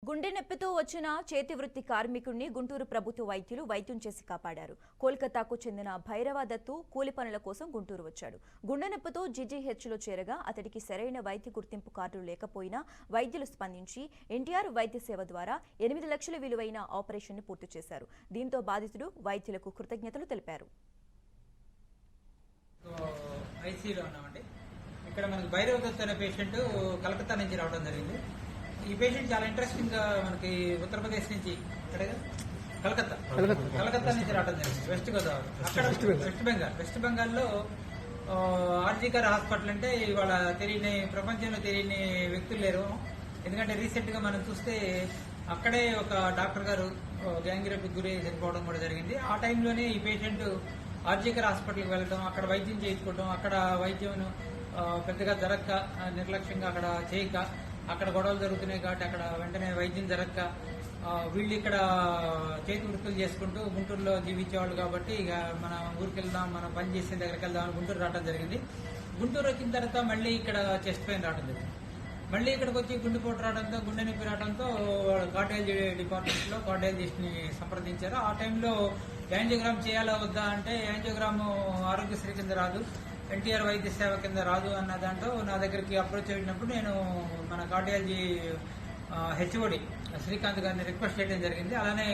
గుండె నొప్పితో వచ్చిన చేతివృత్తి కార్మికుడిని గుంటూరు ప్రభుత్వ వైద్యులు వైద్యం చేసి కాపాడారు. కోల్కతాకు చెందిన భైరవ దత్తు కూలి పనుల కోసం గుంటూరు వచ్చాడు. గుండె నొప్పితో జీజీహెచ్లో చేరగా అతడికి సరైన వైద్య గుర్తింపు కార్డు లేకపోయినా వైద్యులు స్పందించి ఎన్టీఆర్ వైద్య సేవ ద్వారా 8 లక్షల విలువైన ఆపరేషన్ ని పూర్తి చేశారు. దీంతో బాధితుడు వైద్యులకు కృతజ్ఞతలు తెలిపారు. ఇక్కడ మనకి భైరవ దత్ అనే పేషెంట్ కలకత్తా నుంచి రావడం జరిగింది. ఈ పేషెంట్ చాలా ఇంట్రెస్టింగ్ గా మనకి ఉత్తరప్రదేశ్ నుంచి కలకత్తా నుంచి రావడం జరిగింది. వెస్ట్ గోదావరి, అక్కడ వెస్ట్ బెంగాల్లో ఆర్జీకర్ హాస్పిటల్ అంటే ఇవాళ తెలియని, ప్రపంచంలో తెలియని వ్యక్తులు లేరు. ఎందుకంటే రీసెంట్ గా మనం చూస్తే అక్కడే ఒక డాక్టర్ గారు గ్యాంగ్ రేప్ గురి చనిపోవడం కూడా జరిగింది. ఆ టైంలోనే ఈ పేషెంట్ ఆర్జీకర్ హాస్పిటల్కి వెళ్ళడం, అక్కడ వైద్యం చేయించుకోవడం, అక్కడ వైద్యం పెద్దగా జరగక, నిర్లక్ష్యంగా అక్కడ చేయక, అక్కడ గొడవలు జరుగుతున్నాయి కాబట్టి అక్కడ వెంటనే వైద్యం జరగక వీళ్ళు ఇక్కడ చేతి వృత్తులు చేసుకుంటూ గుంటూరులో జీవించేవాళ్ళు కాబట్టి ఇక మన ఊరికి వెళ్దాం, మనం పని చేసే దగ్గరికి వెళ్దాం అని గుంటూరు రావడం జరిగింది. గుంటూరు వచ్చిన తర్వాత మళ్ళీ ఇక్కడ చెస్ట్ పెయిన్ రావడం జరిగింది. మళ్ళీ ఇక్కడికి వచ్చి గుండెపోటు రావడంతో, గుండె నొప్పి రావడంతో కార్డియాలజీ డిపార్ట్మెంట్ లో కార్డియాలజిస్ట్ ని సంప్రదించారు. ఆ టైంలో యాంజియోగ్రామ్ చేయాలా వద్దా అంటే యాంజియోగ్రామ్ ఆరోగ్యశ్రీ కింద రాదు, ఎన్టీఆర్ వైద్య సేవ కింద రాదు అన్న దాంట్లో నా దగ్గరికి అప్రోచ్ అయినప్పుడు నేను మన కార్డియాలజీ హెచ్ఓడి శ్రీకాంత్ గారిని రిక్వెస్ట్ చేయడం జరిగింది. అలానే